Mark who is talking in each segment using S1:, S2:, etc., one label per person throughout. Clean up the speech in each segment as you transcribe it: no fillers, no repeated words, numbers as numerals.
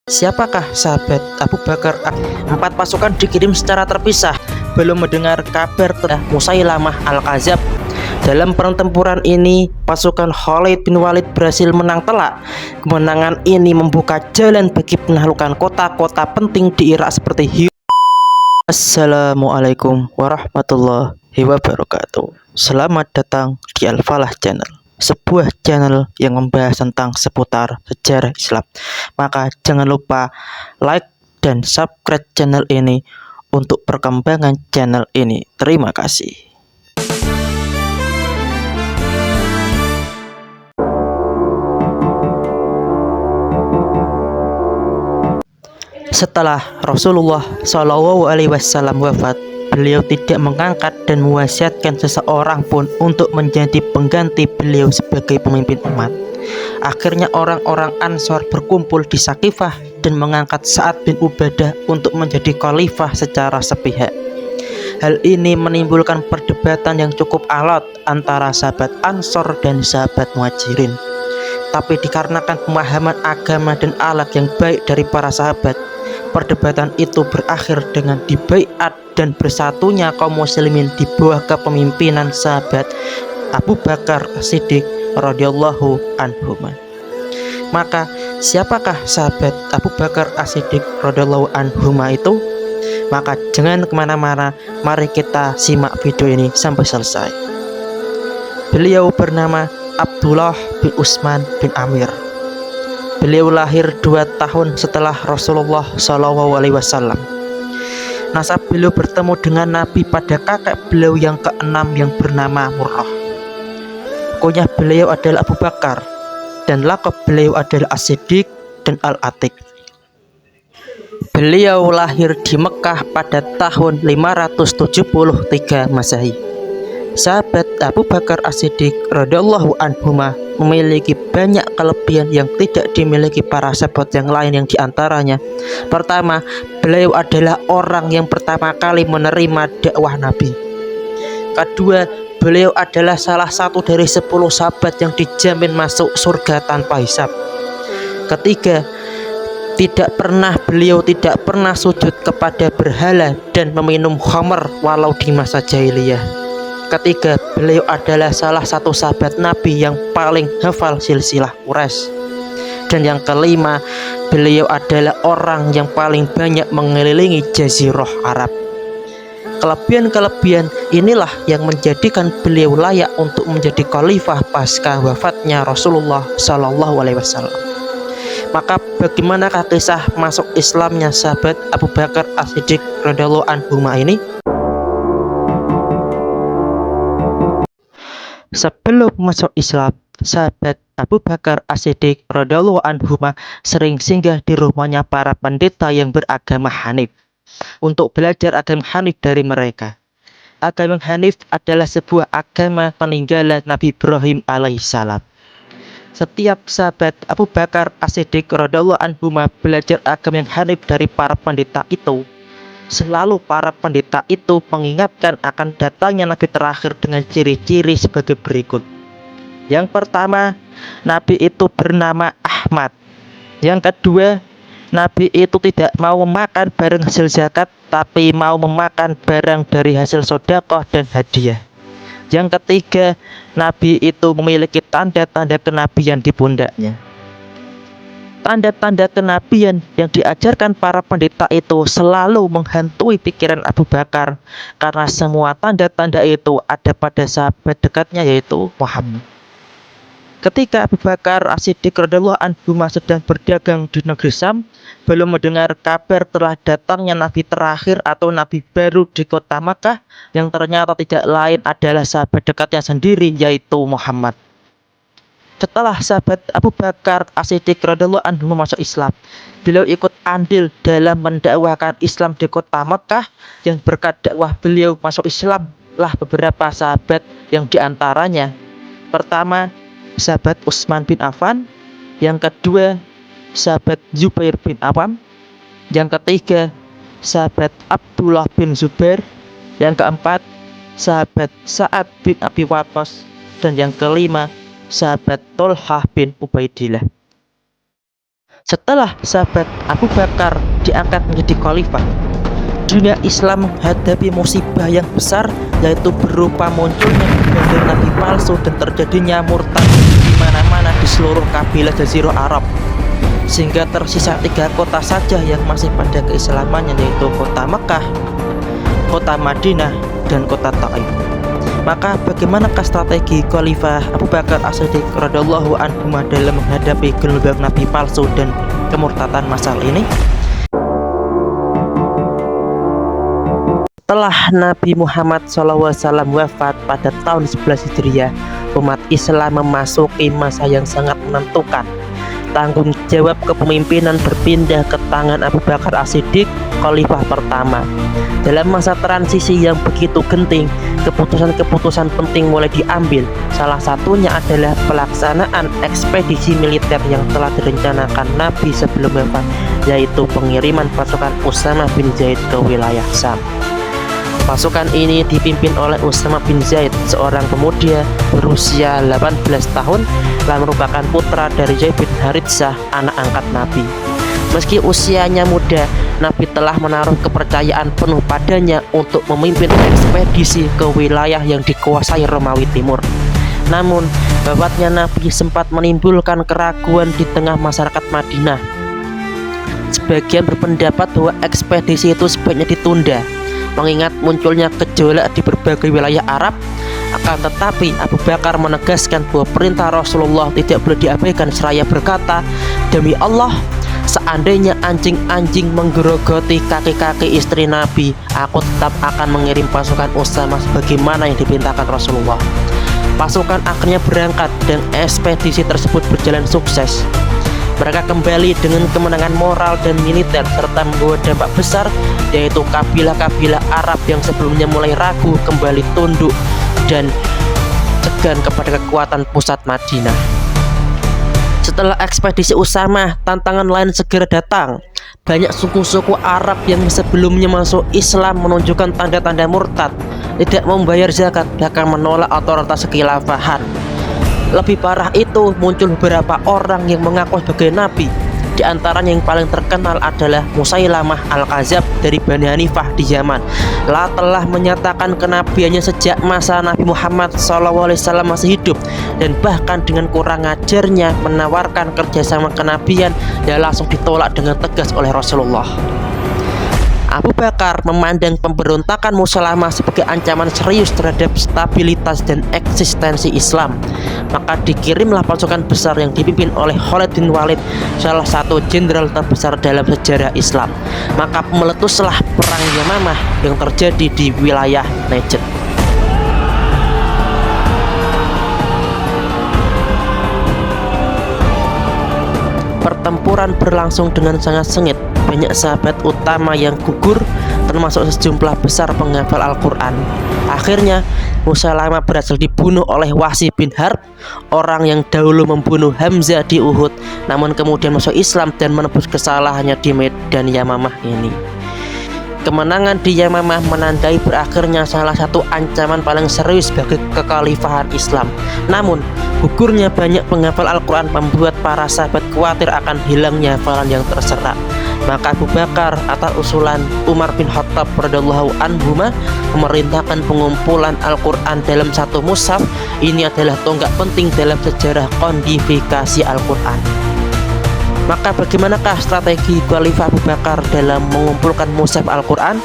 S1: Siapakah sahabat Abu Bakar? Empat pasukan dikirim secara terpisah, belum mendengar kabar tentang Musailamah Al-Kadzab. Dalam pertempuran ini, pasukan Khalid bin Walid berhasil menang telak. Kemenangan ini membuka jalan bagi penaklukan kota-kota penting di Irak seperti Hira. Assalamualaikum warahmatullahi wabarakatuh. Selamat datang di Al-Falah Channel, sebuah channel yang membahas tentang seputar sejarah Islam. Maka jangan lupa like dan subscribe channel ini untuk perkembangan channel ini. Terima kasih. Setelah Rasulullah SAW wafat, beliau tidak mengangkat dan mewasiatkan seseorang pun untuk menjadi pengganti beliau sebagai pemimpin umat. Akhirnya orang-orang Ansor berkumpul di Sakifah dan mengangkat Sa'ad bin Ubadah untuk menjadi khalifah secara sepihak. Hal ini menimbulkan perdebatan yang cukup alot antara sahabat Ansor dan sahabat Muhajirin. Tapi dikarenakan pemahaman agama dan akhlak yang baik dari para sahabat, perdebatan itu berakhir dengan dibaiat dan bersatunya kaum muslimin di bawah kepemimpinan sahabat Abu Bakar As-Siddiq radhiyallahu anhu. Maka siapakah sahabat Abu Bakar As-Siddiq radhiyallahu anhu itu? Maka jangan kemana-mana, mari kita simak video ini sampai selesai. Beliau bernama Abdullah bin Utsman bin Amir. Beliau lahir 2 tahun setelah Rasulullah SAW. Nasab beliau bertemu dengan Nabi pada kakek beliau yang keenam yang bernama Murrah. Kunyah beliau adalah Abu Bakar dan lakab beliau adalah As-Siddiq dan Al-Atiq. Beliau lahir di Mekah pada tahun 573 Masehi. Sahabat Abu Bakar As-Siddiq radhiyallahu anhuma memiliki banyak kelebihan yang tidak dimiliki para sahabat yang lain, yang diantaranya: pertama, beliau adalah orang yang pertama kali menerima dakwah Nabi. Kedua, beliau adalah salah satu dari 10 sahabat yang dijamin masuk surga tanpa hisab. Ketiga, beliau tidak pernah sujud kepada berhala dan meminum khamr walau di masa jahiliyah. Ketiga, beliau adalah salah satu sahabat Nabi yang paling hafal silsilah Quraisy. Dan yang kelima, beliau adalah orang yang paling banyak mengelilingi Jazirah Arab. Kelebihan-kelebihan inilah yang menjadikan beliau layak untuk menjadi khalifah pasca wafatnya Rasulullah SAW. Maka bagaimanakah kisah masuk Islamnya sahabat Abu Bakar As-Siddiq radhiyallahu anhu ini? Sebelum masuk Islam, sahabat Abu Bakar As-Siddiq radhiyallahu anhu sering singgah di rumahnya para pendeta yang beragama Hanif untuk belajar agama Hanif dari mereka. Agama Hanif adalah sebuah agama peninggalan Nabi Ibrahim alaihissalam. Setiap sahabat Abu Bakar As-Siddiq radhiyallahu anhu belajar agama yang Hanif dari para pendeta itu. Selalu para pendeta itu mengingatkan akan datangnya Nabi terakhir dengan ciri-ciri sebagai berikut. Yang pertama, Nabi itu bernama Ahmad. Yang kedua, Nabi itu tidak mau memakan barang hasil zakat, tapi mau memakan barang dari hasil sedekah dan hadiah. Yang ketiga, Nabi itu memiliki tanda-tanda kenabian di pundaknya. Tanda-tanda kenabian yang diajarkan para pendeta itu selalu menghantui pikiran Abu Bakar, karena semua tanda-tanda itu ada pada sahabat dekatnya, yaitu Muhammad. Ketika Abu Bakar As-Siddiq radhiyallahu anhu sedang berdagang di negeri Syam, belum mendengar kabar telah datangnya Nabi terakhir atau Nabi baru di kota Makkah, yang ternyata tidak lain adalah sahabat dekatnya sendiri, yaitu Muhammad. Setelah sahabat Abu Bakar As-Siddiq radhiyallahu anhu masuk Islam, beliau ikut andil dalam mendakwakan Islam di kota Mekah. Yang berkat dakwah beliau masuk Islam lah beberapa sahabat, yang diantaranya: pertama, sahabat Utsman bin Affan; yang kedua, sahabat Zubair bin Awam; yang ketiga, sahabat Abdullah bin Zubair; yang keempat, sahabat Sa'ad bin Abi Waqqas; dan yang kelima, sahabat Thalhah bin Ubaidillah. Setelah sahabat Abu Bakar diangkat menjadi khalifah, dunia Islam menghadapi musibah yang besar, yaitu berupa munculnya berbagai nabi palsu dan terjadinya murtad di mana-mana di seluruh kabilah Jazirah Arab, sehingga tersisa 3 kota saja yang masih pada keislamannya, yaitu kota Mekah, kota Madinah, dan kota Taif. Maka bagaimanakah strategi Khalifah Abu Bakar As-Siddiq radhiyallahu anhu dalam menghadapi gelombang nabi palsu dan kemurtadan masal ini? Setelah Nabi Muhammad SAW wafat pada tahun 11 Hijriah, umat Islam memasuki masa yang sangat menentukan. Tanggung jawab kepemimpinan berpindah ke tangan Abu Bakar As-Siddiq, khalifah pertama. Dalam masa transisi yang begitu genting, keputusan-keputusan penting mulai diambil. Salah satunya adalah pelaksanaan ekspedisi militer yang telah direncanakan Nabi sebelum wafat, yaitu pengiriman pasukan Usama bin Zaid ke wilayah Syam. Pasukan ini dipimpin oleh Usama bin Zaid, seorang pemuda berusia 18 tahun dan merupakan putra dari Zaid bin Haritsah, anak angkat Nabi. Meski usianya muda, Nabi telah menaruh kepercayaan penuh padanya untuk memimpin ekspedisi ke wilayah yang dikuasai Romawi Timur. Namun, wafatnya Nabi sempat menimbulkan keraguan di tengah masyarakat Madinah. Sebagian berpendapat bahwa ekspedisi itu sebaiknya ditunda, mengingat munculnya gejolak di berbagai wilayah Arab. Akan tetapi Abu Bakar menegaskan bahwa perintah Rasulullah tidak boleh diabaikan, seraya berkata, "Demi Allah, seandainya anjing-anjing menggerogoti kaki-kaki istri Nabi, aku tetap akan mengirim pasukan Usama sebagaimana yang diperintahkan Rasulullah." Pasukan akhirnya berangkat dan ekspedisi tersebut berjalan sukses. Mereka kembali dengan kemenangan moral dan militer serta membawa dampak besar, yaitu kabilah-kabilah Arab yang sebelumnya mulai ragu kembali tunduk dan segan kepada kekuatan pusat Madinah. Setelah ekspedisi Usama, tantangan lain segera datang. Banyak suku-suku Arab yang sebelumnya masuk Islam menunjukkan tanda-tanda murtad, tidak membayar zakat, bahkan menolak otoritas kekhilafahan. Lebih parah itu, muncul beberapa orang yang mengaku sebagai nabi. Di antaranya yang paling terkenal adalah Musailamah Al-Kadzab dari Bani Hanifah di Yaman. Telah menyatakan kenabiannya sejak masa Nabi Muhammad SAW masih hidup, dan bahkan dengan kurang ajarnya menawarkan kerjasama kenabian yang langsung ditolak dengan tegas oleh Rasulullah. Abu Bakar memandang pemberontakan Musailamah sebagai ancaman serius terhadap stabilitas dan eksistensi Islam. Maka dikirimlah pasukan besar yang dipimpin oleh Khalid bin Walid, salah satu jenderal terbesar dalam sejarah Islam. Maka meletuslah perang Yamamah yang terjadi di wilayah Najd. Pertempuran berlangsung dengan sangat sengit. Banyak sahabat utama yang gugur, termasuk sejumlah besar penghafal Al-Quran. Akhirnya Musailamah berhasil dibunuh oleh Wahsy bin Harb, orang yang dahulu membunuh Hamzah di Uhud, namun kemudian masuk Islam dan menebus kesalahannya di medan Yamamah ini. Kemenangan di Yamamah menandai berakhirnya salah satu ancaman paling serius bagi kekhalifahan Islam. Namun, gugurnya banyak penghafal Al-Quran membuat para sahabat khawatir akan hilangnya hafalan yang terserak. Maka Abu Bakar atas usulan Umar bin Khattab radhiyallahu anhu memerintahkan pengumpulan Al-Quran dalam satu mushaf. Ini adalah tonggak penting dalam sejarah kodifikasi Al-Quran. Maka bagaimanakah strategi Khalifah Abu Bakar dalam mengumpulkan mushaf Al-Quran?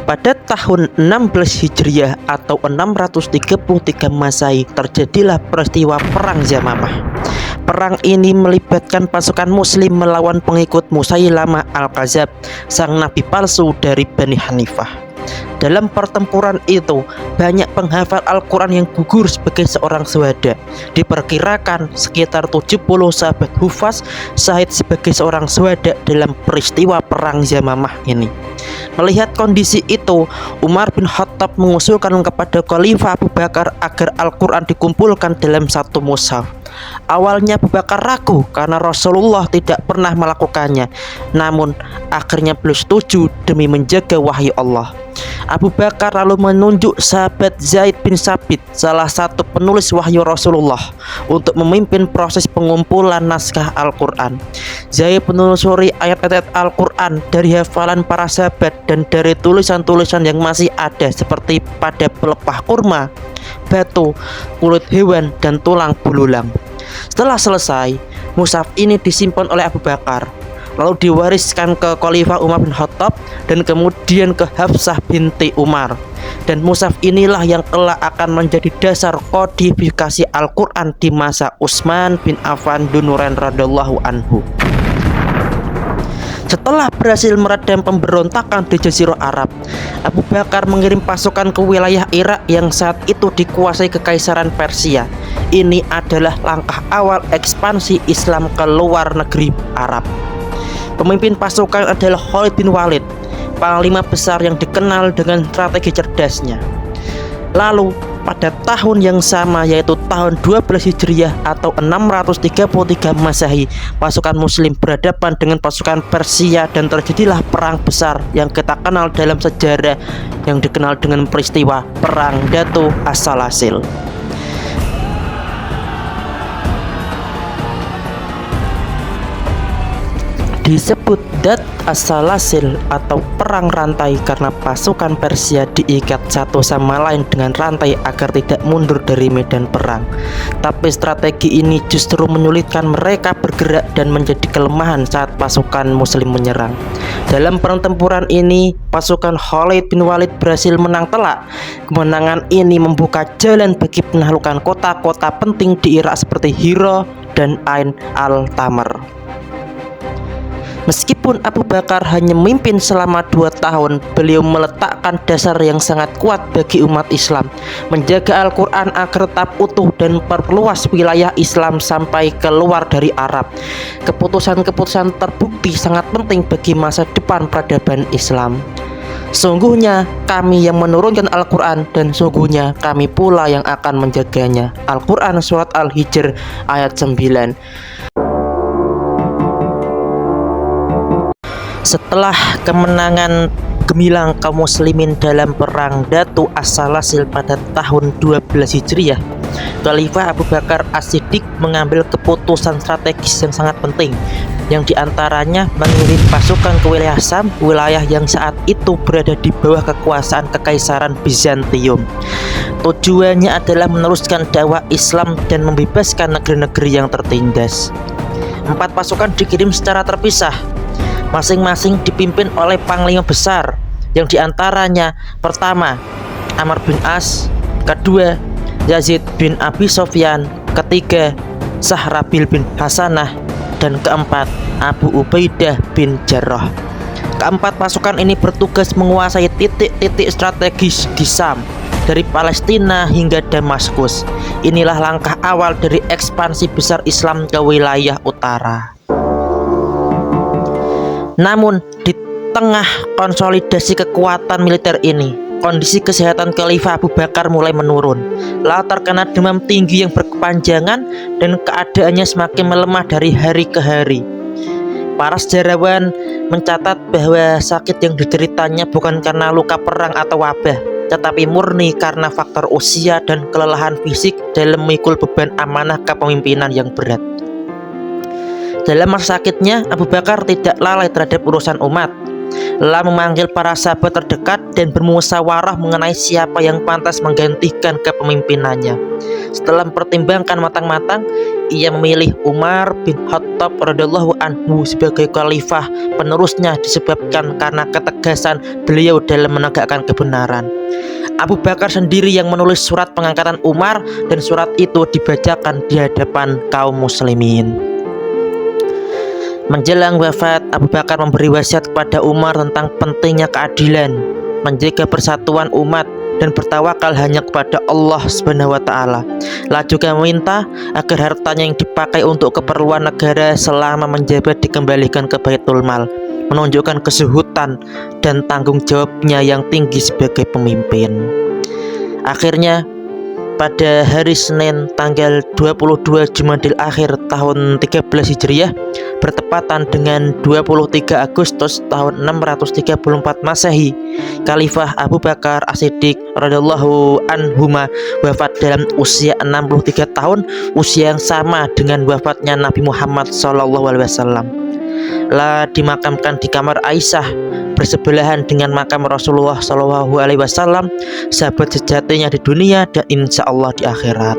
S1: Pada tahun 16 Hijriah atau 633 Masehi terjadilah peristiwa Perang Yamamah. Perang ini melibatkan pasukan muslim melawan pengikut Musailamah Al-Kadzab, sang nabi palsu dari Bani Hanifah. Dalam pertempuran itu, banyak penghafal Al-Quran yang gugur sebagai seorang syuhada. Diperkirakan sekitar 70 sahabat hufaz syahid sebagai seorang syuhada dalam peristiwa Perang Yamamah ini. Melihat kondisi itu, Umar bin Khattab mengusulkan kepada Khalifah Abu Bakar agar Al-Quran dikumpulkan dalam satu mushaf. Awalnya Abu Bakar ragu karena Rasulullah tidak pernah melakukannya, namun akhirnya beliau setuju demi menjaga wahyu Allah. Abu Bakar lalu menunjuk sahabat Zaid bin Sabit, salah satu penulis wahyu Rasulullah, untuk memimpin proses pengumpulan naskah Al-Quran. Zaid menelusuri ayat-ayat Al-Quran dari hafalan para sahabat dan dari tulisan-tulisan yang masih ada seperti pada pelepah kurma, batu, kulit hewan, dan tulang belulang. Setelah selesai, mushaf ini disimpan oleh Abu Bakar, lalu diwariskan ke Khalifah Umar bin Khattab dan kemudian ke Hafsah binti Umar. Dan mushaf inilah yang kelak akan menjadi dasar kodifikasi Al-Quran di masa Utsman bin Affan Dzunnuurain radhiyallahu anhu. Setelah berhasil meredam pemberontakan di Jazirah Arab, Abu Bakar mengirim pasukan ke wilayah Irak yang saat itu dikuasai Kekaisaran Persia. Ini adalah langkah awal ekspansi Islam ke luar negeri Arab. Pemimpin pasukan adalah Khalid bin Walid, panglima besar yang dikenal dengan strategi cerdasnya. Lalu pada tahun yang sama, yaitu tahun 12 Hijriah atau 633 Masehi, pasukan muslim berhadapan dengan pasukan Persia dan terjadilah perang besar yang kita kenal dalam sejarah yang dikenal dengan peristiwa Perang Datu As-Salasil. Disebut Dat As-Salasil atau perang rantai karena pasukan Persia diikat satu sama lain dengan rantai agar tidak mundur dari medan perang. Tapi strategi ini justru menyulitkan mereka bergerak dan menjadi kelemahan saat pasukan muslim menyerang. Dalam pertempuran ini, pasukan Khalid bin Walid berhasil menang telak. Kemenangan ini membuka jalan bagi penaklukan kota-kota penting di Irak seperti Hira dan Ain al-Tamr. Meskipun Abu Bakar hanya memimpin selama 2 tahun, beliau meletakkan dasar yang sangat kuat bagi umat Islam, menjaga Al-Quran agar tetap utuh dan memperluas wilayah Islam sampai keluar dari Arab. Keputusan-keputusan terbukti sangat penting bagi masa depan peradaban Islam. Sungguhnya kami yang menurunkan Al-Quran dan sungguhnya kami pula yang akan menjaganya. Al-Quran Surat Al-Hijr ayat 9. Setelah kemenangan gemilang kaum muslimin dalam perang Datu As-Salasil pada tahun 12 Hijriah, Khalifah Abu Bakar As-Siddiq mengambil keputusan strategis yang sangat penting, yang diantaranya mengirim pasukan ke wilayah Syam, wilayah yang saat itu berada di bawah kekuasaan Kekaisaran Bizantium. Tujuannya adalah meneruskan dakwah Islam dan membebaskan negeri-negeri yang tertindas. 4 pasukan dikirim secara terpisah, masing-masing dipimpin oleh panglima besar, yang diantaranya pertama Amr bin As, kedua Yazid bin Abi Sofyan, ketiga Sahrabil bin Hasanah, dan keempat Abu Ubaidah bin Jarrah. Keempat pasukan ini bertugas menguasai titik-titik strategis di Syam, dari Palestina hingga Damaskus. Inilah langkah awal dari ekspansi besar Islam ke wilayah utara. Namun di tengah konsolidasi kekuatan militer ini, kondisi kesehatan Khalifah Abu Bakar mulai menurun. Lalu terkena demam tinggi yang berkepanjangan dan keadaannya semakin melemah dari hari ke hari. Para sejarawan mencatat bahwa sakit yang dideritanya bukan karena luka perang atau wabah, tetapi murni karena faktor usia dan kelelahan fisik dalam memikul beban amanah kepemimpinan yang berat. Dalam masa sakitnya, Abu Bakar tidak lalai terhadap urusan umat. Lalu memanggil para sahabat terdekat dan bermusyawarah mengenai siapa yang pantas menggantikan kepemimpinannya. Setelah mempertimbangkan matang-matang, ia memilih Umar bin Khattab radhiyallahu anhu sebagai khalifah penerusnya disebabkan karena ketegasan beliau dalam menegakkan kebenaran. Abu Bakar sendiri yang menulis surat pengangkatan Umar dan surat itu dibacakan di hadapan kaum muslimin. Menjelang wafat, Abu Bakar memberi wasiat kepada Umar tentang pentingnya keadilan, menjaga persatuan umat, dan bertawakal hanya kepada Allah Subhanahu wa Ta'ala. Lalu juga meminta agar hartanya yang dipakai untuk keperluan negara selama menjabat dikembalikan ke Baitul Mal, menunjukkan kesuhutan dan tanggung jawabnya yang tinggi sebagai pemimpin. Akhirnya pada hari Senin tanggal 22 Jumadil Akhir tahun 13 Hijriah bertepatan dengan 23 Agustus tahun 634 Masehi, Khalifah Abu Bakar As-Siddiq radhiyallahu anhuma wafat dalam usia 63 tahun, usia yang sama dengan wafatnya Nabi Muhammad SAW. Dimakamkan di kamar Aisyah bersebelahan dengan makam Rasulullah SAW, sahabat sejatinya di dunia dan insya Allah di akhirat.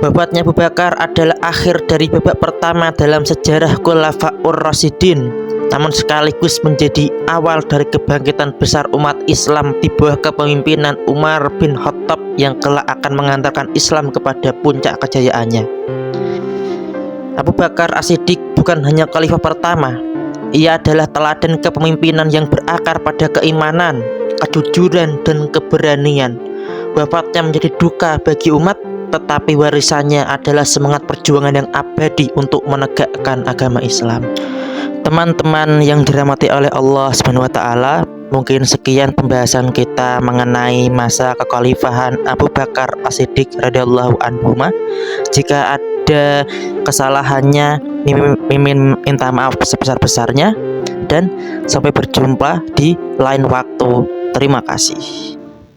S1: Wafatnya Abu Bakar adalah akhir dari babak pertama dalam sejarah Khulafaur Rasyidin, namun sekaligus menjadi awal dari kebangkitan besar umat Islam di bawah kepemimpinan Umar bin Khattab yang kelak akan mengantarkan Islam kepada puncak kejayaannya. Abu Bakar As-Siddiq bukan hanya khalifah pertama, ia adalah teladan kepemimpinan yang berakar pada keimanan, kejujuran, dan keberanian. Wafatnya menjadi duka bagi umat, tetapi warisannya adalah semangat perjuangan yang abadi untuk menegakkan agama Islam. Teman-teman yang dirahmati oleh Allah Subhanahu wa taala, mungkin sekian pembahasan kita mengenai masa kekhalifahan Abu Bakar As-Siddiq radhiyallahu anhu. Jika ada kesalahannya, mimin minta maaf sebesar-besarnya, dan sampai berjumpa di lain waktu. Terima kasih.